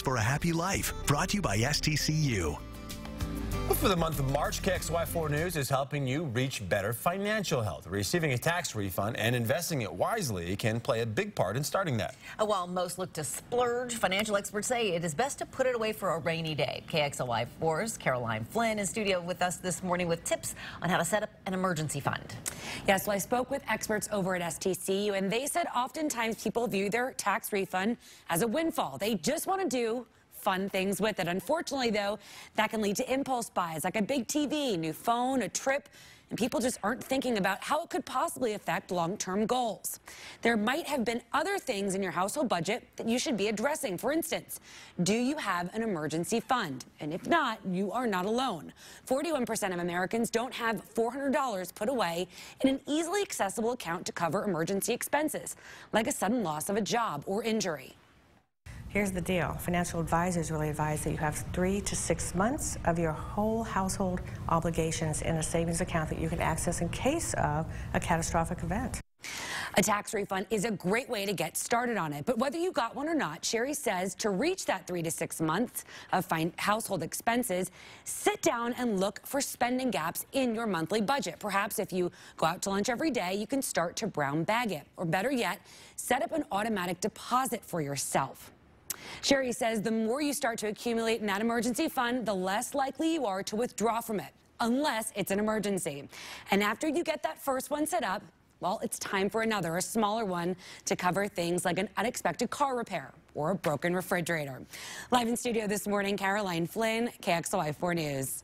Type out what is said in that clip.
for a happy life. Brought to you by STCU. For the month of March, KXLY4 News is helping you reach better financial health. Receiving a tax refund and investing it wisely can play a big part in starting that. While most look to splurge, financial experts say it is best to put it away for a rainy day. KXLY4's Caroline Flynn in studio with us this morning with tips on how to set up an emergency fund. Yes, well, I spoke with experts over at STCU, and they said oftentimes people view their tax refund as a windfall. They just want to do fun things with it. Unfortunately, though, that can lead to impulse buys like a big TV, new phone, a trip, and people just aren't thinking about how it could possibly affect long-term goals. There might have been other things in your household budget that you should be addressing. For instance, do you have an emergency fund? And if not, you are not alone. 41% of Americans don't have $400 put away in an easily accessible account to cover emergency expenses, like a sudden loss of a job or injury. Here's the deal. Financial advisors really advise that you have 3 to 6 months of your whole household obligations in a savings account that you can access in case of a catastrophic event. A tax refund is a great way to get started on it, but whether you got one or not, Sherry says to reach that 3 to 6 months of household expenses, sit down and look for spending gaps in your monthly budget. Perhaps if you go out to lunch every day, you can start to brown bag it, or better yet, set up an automatic deposit for yourself. Sherry says the more you start to accumulate in that emergency fund, the less likely you are to withdraw from it, unless it's an emergency. And after you get that first one set up, well, it's time for another, a smaller one, to cover things like an unexpected car repair or a broken refrigerator. Live in studio this morning, Caroline Flynn, KXLY4 News.